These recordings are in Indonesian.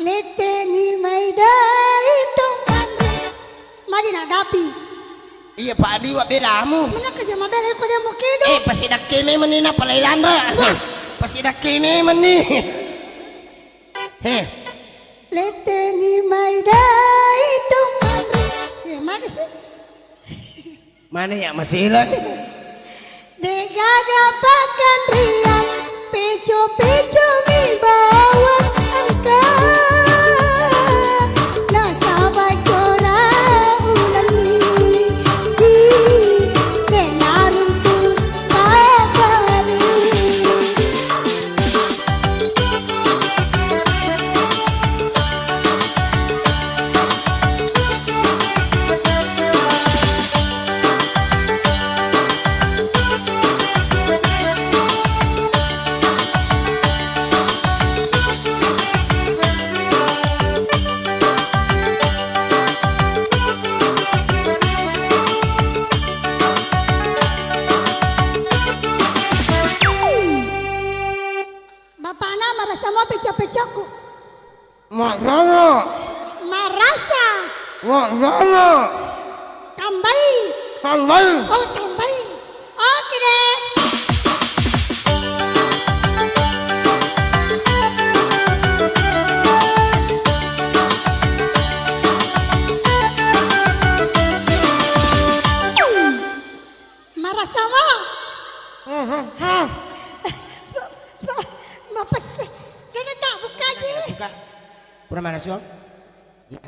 Leteni maidai tongkandre. Mari nadapi. Iya Pak Adi wa bedamu. Mana kerja mabel ko dia mo kido. Pasidak keme menina palailandra. Pasidak keme meni. Leteni maidai tongkandre. Mana sih? Mana ya masilan? Degaga pakan riang, peco-peco mi bawa angkat. Nasabay ko na ulan di denarun tu kakali. Bapak na marasa mo peco-pecoku. Maknanya. Marasa. Maknanya. Tambay. Tambay. Oh, tambay. Oke deh. Marasa mo. Mapas. Kena tak buka je. Suka. Pura mana suang? Ya.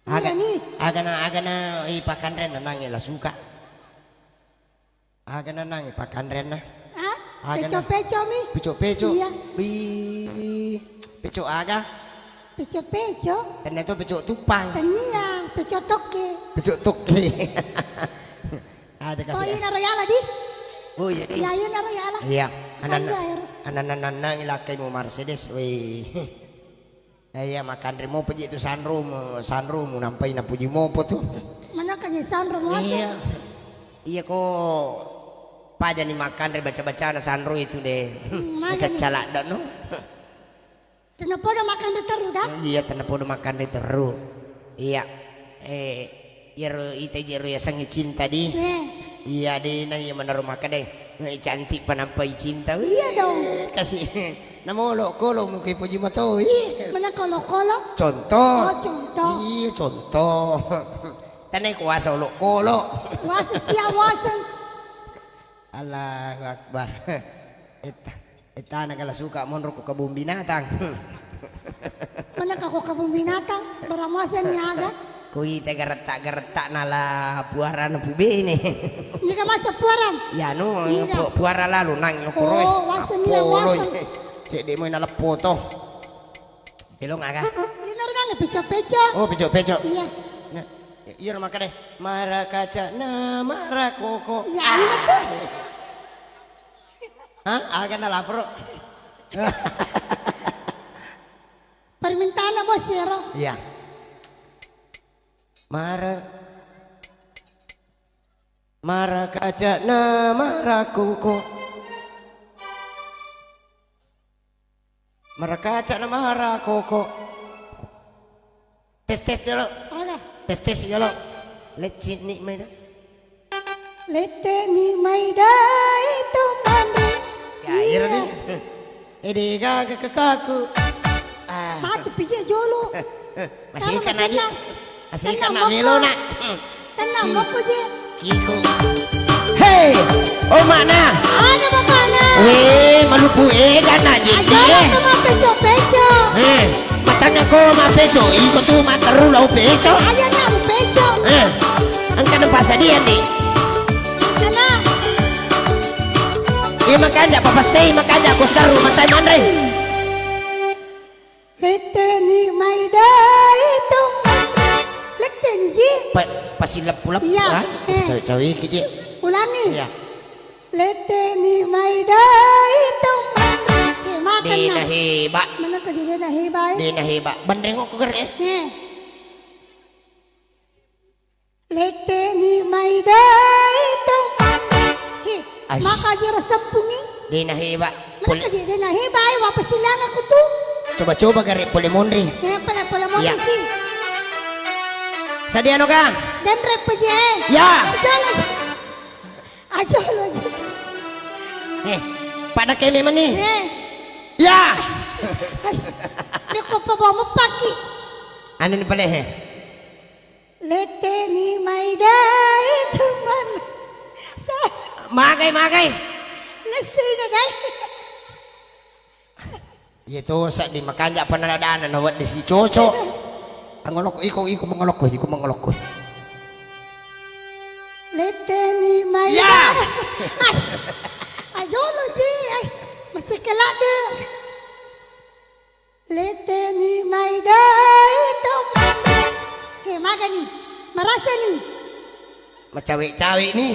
Iya nih. Agana ipakan ren nangi lah suka. Agana nangi ipakan ren na. Hah? Agana. Peco-peco mi. Peco-peco. Iya. Peco aga. Peco-peco. Dan itu peco tupang. Tania. Peco toke. Peco toke. Ada Oh kasih. iya naroyala di. Oh iya deh. Iya iya naroyala. Iya. Anjay. Anan ilakay mo Mercedes. Wih. Iya makan remo pergi itu sunroom nampai na puji mo po tuh. Mana kerja sandro mo? Iya. Iya kok paja nih makan baca-baca na sunroom itu deh. Baca calak dah no. Kenapa udah makan di teru dah? Iya kenapa udah makan di teru. Iya. Ita jero ya sangi cinta di. Iya deh na iya menaruh makan deh. Cantik panampai cinta. Iya dong. Kasih. Namo lo mungkin puji mato. Mana kolo-kolo? Contoh. Oh contoh. Iya contoh. Tanay kuasa lo kolo. Wasa siya wasan. Allahu Akbar. Eta nagala suka monro ko kabung binatang. Mana kako kabung binatang? Baramuasan niya aga. Kuy te gareta nala puara na pube ini. Hindi ka masa puaran. Ya no puara lalu nang kuroy. Oh wasan niya wasan. Cek di mo nala foto. Belong aga. Ini naroyala peco-peco. Oh peco. Iya. Iya makan deh. Mara kaca na mara koko. Iya ini po. Hah? Aga na lapro. Permintaan na mo zero. Iya. Mara kaca na mara koko. Mara kaca na mara koko. Tes dulu. Aga. Tes dulu. Let's ni maida. Leteni maidai tongkandre. Ya ira ni. Ede gaga kekaku. Mati pijak jolo. Masih ikan aja. Masih ikan nak melo nak. Tenang aku je. Kiko. Hey, oh mana? Ada bapaknya. Weh, malupu kan aja. Ajaran sama peco-peco. Matanya ko mapeco, iko tu mataru lau peco. Aja nak peco. Angkat pasa dia nih. Sana. Iya makanya papa say makanya aku seru matai mandre. Leteni maidai tongkandre. Leteni ji. Pasilap pulap. Iya. Cawi kiji. Ulangi. Iya. Leteni maidai tongkandre. Makan Dina na. heba. Mana kejadian na hebay? Dina heba. Bandengok ko gere. Leteni maidai tongkandre. Maka jero sampungi. Dina heba. Mana kejadian na hebay? Wapasilang ako tu. Coba-coba gari pole mondri. Pala mo Ya. si. Sadiano ka? Dan rep pa je. Ya. Ajolo. Pada kami man ni. Eh. Ya. Ni ko pa ba mo paki. Ano ni pala Lete ni Maida teman. Sa Magay. nasi na dai. Ito sa di makanya pa naladaanan na wat di si Chocho. Ang ngolok ikaw mangolok ko. Lete ni Maida. Ya. Ajolo ji. Ay, masih kelak de. Lete ni Maida teman. Maga ni. Merasa ni. Macawi-cawi ni.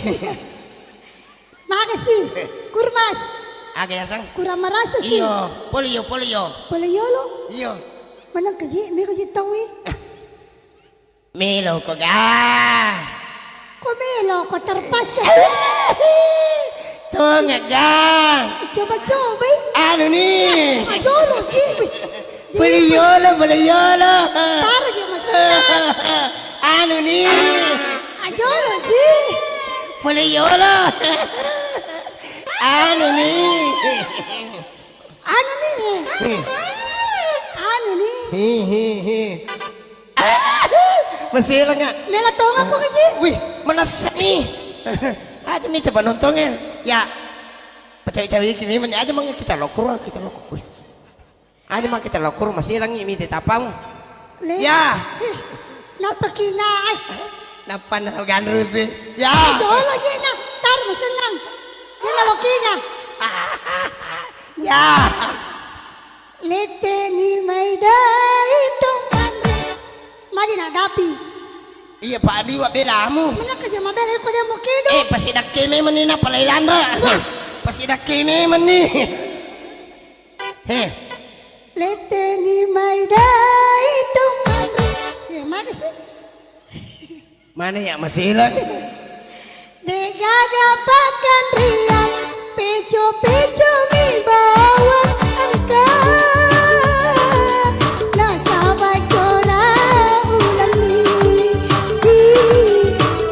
Makasih. Kurmas. Agay asang. Kurang merasa sih. Iyo, polio. Boleh ya lo. Iyo. Mana kerja? Mereka kerja tahu eh. Milo ko ga. Kau melo, kau terpaksa. Tunga gang. Coba-coba eh. Ano ni? Ajolo ji. Boleh-yolo. Taruh je masuk. Ano ni? Ajolo ji. Boleh-yolo. Ano ni? Anu ni. Anu ni. Hihihi. Masih lang nga. Mela tahu apa kerja? Wih, manasak ni. Aja minta penontongnya. Ya. Pacawi-cawi kimi man aja mga kita lokur. Kuy. Aja mga kita lokur masih lang minta tapang. Ya. Napa kina? Napan na ganro si. Ya. Ajolo ji na. Tar masenang. Kina wakinya. Ya. Lete ni Maida itu mandi. Madi na dapi. Iya Pak Adi wa bela mo. Mana kerja mabel ko dia mukido. Pasidak kimi man ni na palailandra. Pasidak kimi man ni. Lete ni Maida itu mandi. Mana sih? Mana ya masih lang? Degaga pakan riang, peco-peco mi bawa engkau. Nasabay ko na ulang ni,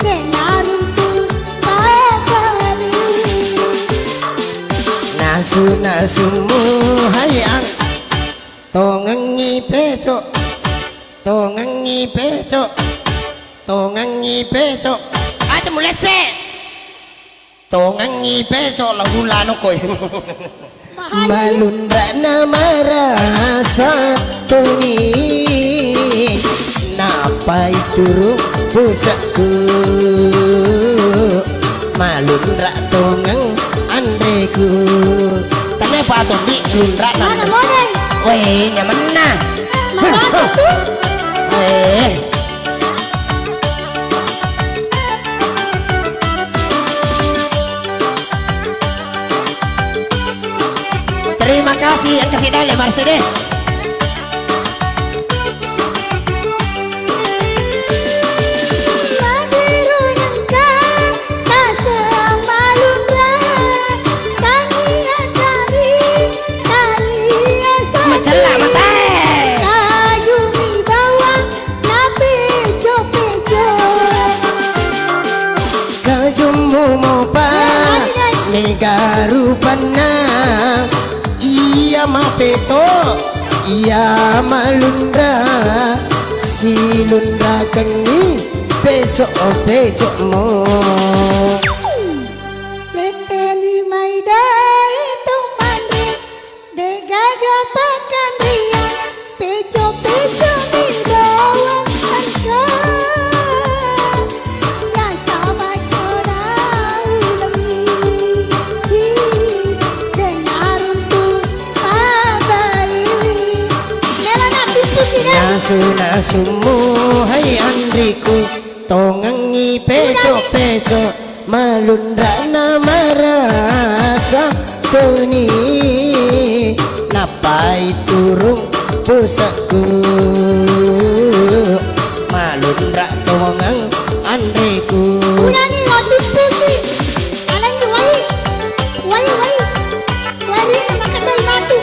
senaruntu papali. Nasu-nasumu hayang tongangi peco. Aja mulai se. Tongangi peco lagu lano koy. Malunda na marasa tuni napai turu pusakku. Malundra tongang andreku. Tanya apa tuh di lundra na. Mana boleh? Weh nyaman na. Marasa tu? Terima kasih yang kasih dale Mercedes. Garupana iya mapeto iya malundra si lundra kengi pecok mo. Lete ni Maida itu mandi, degaga pakan riang, peco-peco mi bawa engkau. Nasabay ko na ulang ni, senaruntu papali. Mela na piputi na. Nasu-nasumu hai andriku tongangi peco malundra na marasa tuni napai turung pusakku. Malundra tongang andriku. Udah nih lo piputi. Alang tu wali. Wali sama kedai batu.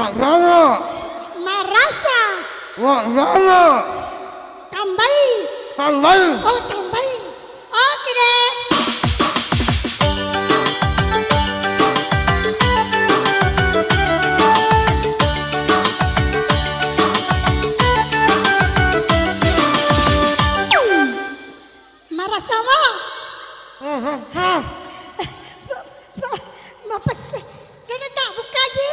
Maknanya. Marasa. Maknanya. Tambahi. Tambahi. Oh, tambahi. Oke deh. Marasa mo. Mapas. Ganun tak buka je.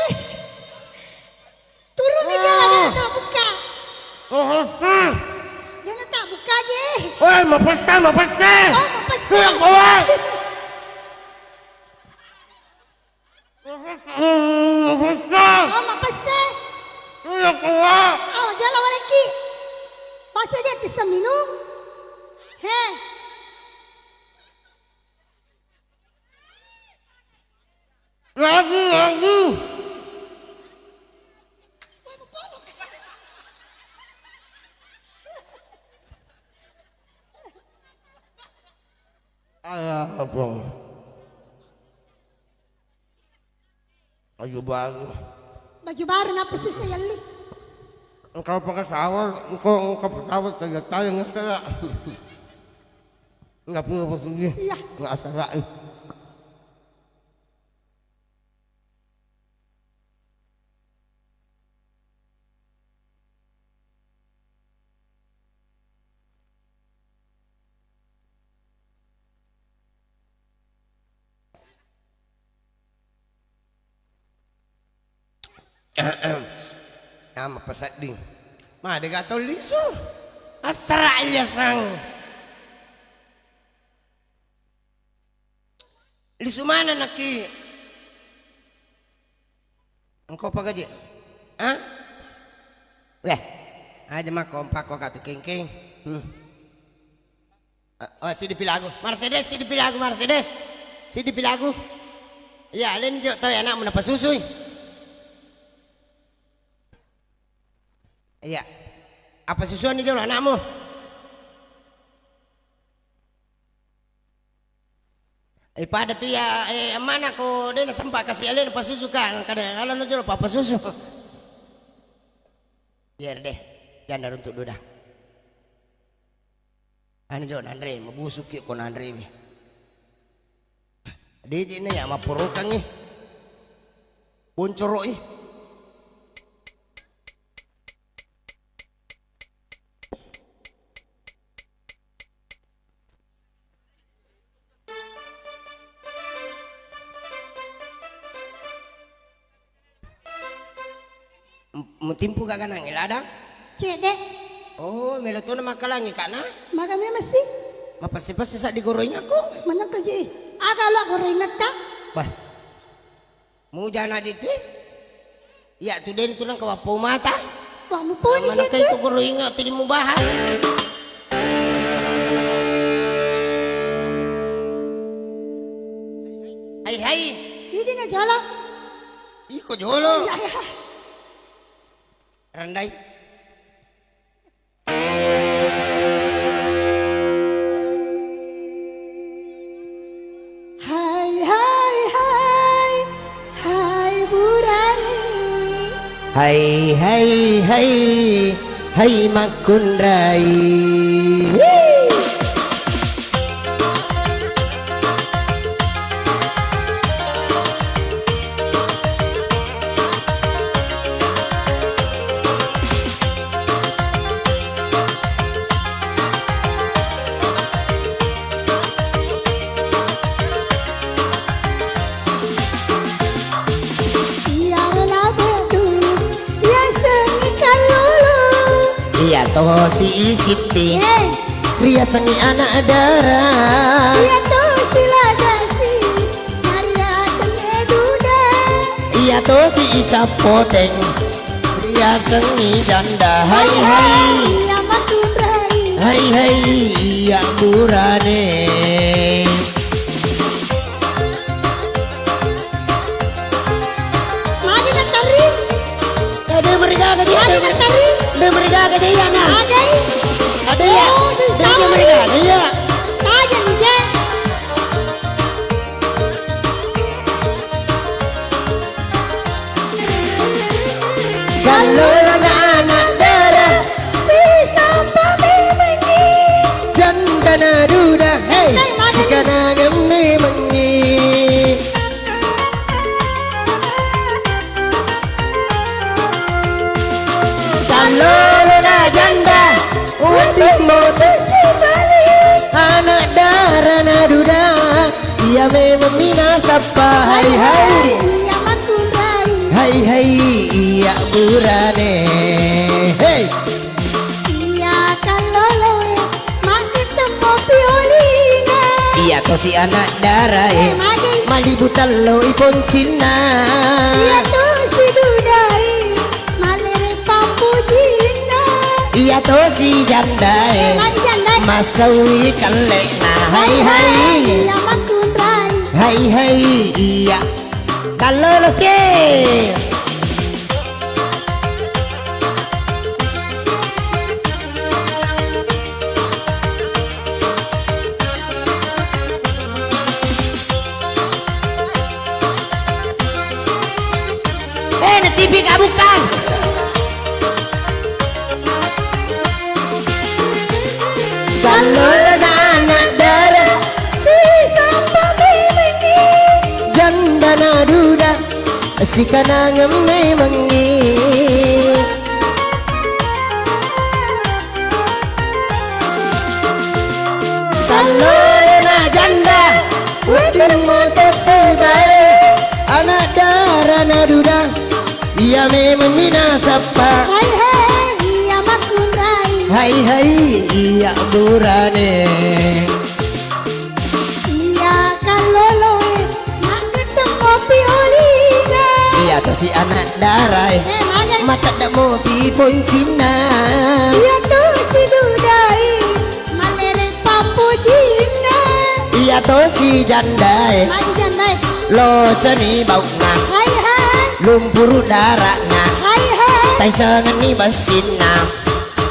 Turun aja ganun tak buka. Ganun tak buka je. Woi, mapaskan. Oh, mapas. Kuya ko, woi. Mapaskan. Oh, mapas. Kuya ko, woi. Oh, jalan lagi. Masa dia bisa minum? Heh. Lagi. Apa? Baju baru. Baju baru apa sih saya lihat? Engkau pakai sawal, engkau pesawat saya tanya nggak salah. Nggak punya pesugihan. Iya. Nggak salah. Nama pesat ding. Mah dia kata liso. Asra ya sang. Liso mana naki? Engkau apa gaji? Hah? Weh, aja mah kompak kok katu kengkeng. Oh, si dipilih aku. Mercedes, si dipilih aku Mercedes. Si dipilih aku. Ya, lain jo tahu anak menapa susui. Iya. Apa susuan itu anakmu? Pada tuh ya mana kok dia sempat kasih alien pas susu kan kadang kalau nuju apa susu. Biar deh, jangan untuk duda. Ane jo Andre mau busuk kok Andre ini. Dia ini ya mau purukan nih. Boncorok ih. Mutimpu gak kanang ilada? Cedek. Oh, meloto na makalangi ka na? Magami masih. Mapasipas sa digoroy nga ko. Mana kerja? Agak lo aku ringat tak? Wah, mau jangan dito eh. Ya, tu din ko lang kawapo mata. Wah, mo po ni Mana gitu. kayo goroy nga, tinin mo bahas. Hai. Ini na jalan. Iko jolo. Ya, ya. Randai. Hai, hai, hai. Hai, Burani. Hai Makundrai. Ya rela bedu. Ya sengi kalulu. Iya toh si Siti. Eh, Pria sengi anak darah. ya tu sila dasi. Maria sengi duda. Iya toh si Ica Poteng. Pria sengi janda. Hai Ya Makundrai. Iya Burane. Mari natari. Ada mereka Mari natari. Ada mereka ada ya nah. Ada. Ada ya. Oh, di Ada sana mereka ni. ada ya. Tanya ni je. duda hey sikanangam ne mangi kalolo na janda untuk motor anak darah na duda ia memang minasapa hai hai Iya makurai. hai hai iya burane hey Iya kalolo makin temo piolina. iya to si anak darah Magi. malibutalo ipon Cina Iya tuh si dudai malere papujina. iya to si janda Magi jandai. masawi kalek na hai hai Iya makurai. hai hai iya kalolo ske nacibik bukan kalolo na anak darah Si sampai begini. janda na duda si kanangam memangi kalolo na janda untuk motor sebalik anak darah na duda ia memang minasapa Hai hai iya makurai. hai hai iya burane Iya kalolo makin temo piolina. iya to si anak darah Magi. mata dak mau pipon Cina Iya tuh si dudai malere papujina. iya to si janda Magi jandai. lo cani bau na Hai hai lumpur darah na hai hai. tay sangan ni basin na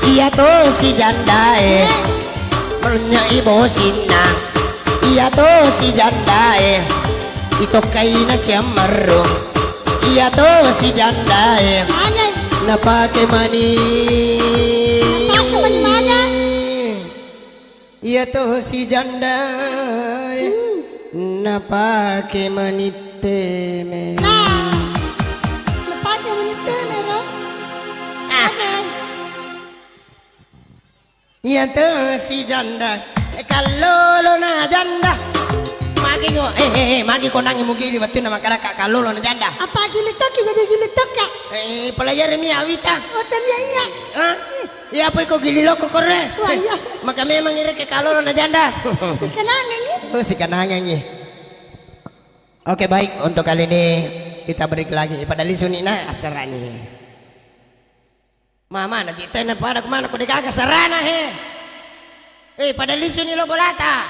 iya to si janda melnya ibo sinna iya to si janda itu kaina ciamarung iya to si janda Magi. na pakai mani Pakai mani. iya to si janda na pakai mani teme Nah, lepas yang menit mero. Oke. iya to si janda kalolo na janda magi ko magi ko nang mugi di batu nama kala kalolo na janda Apa gili toki jadi gili toka? pelajari mi awita Oh tanya iya. ah iya apa ko gili loko korre Wah iya. maka memang ire ke kalolo na janda Si kenangan ini. oh si kanangan ni oke baik untuk kali ini kita break lagi pada lisuni na asarani mama nanti tena pada kemana kau dekaga sarana pada lisuni lo bolata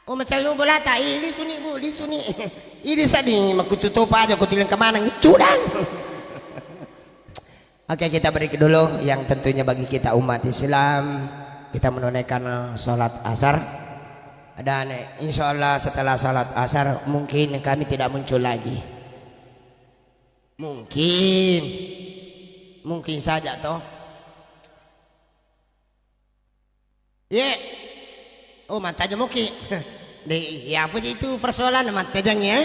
oh macam lo bolata lisuni bu lisuni ini sadi makututup aja kau tilang kemana itu dang oke kita break dulu yang tentunya bagi kita umat Islam kita menunaikan sholat asar dan insya Allah setelah sholat asar mungkin kami tidak muncul lagi mungkin saja toh oh mata aja mungkin ya apa itu persoalan mata ya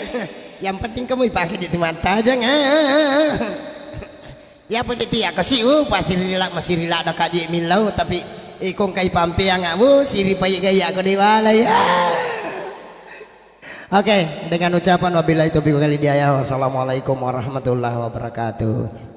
yang penting kamu pakai jadi mata aja ya apa itu ya kasih pasti masih rilak ada kaji milau tapi kong kai pampi yang ngamu siri payi gaya aku diwala ya oke dengan ucapan wabillahi taufiq wal hidayah wassalamualaikum warahmatullahi wabarakatuh.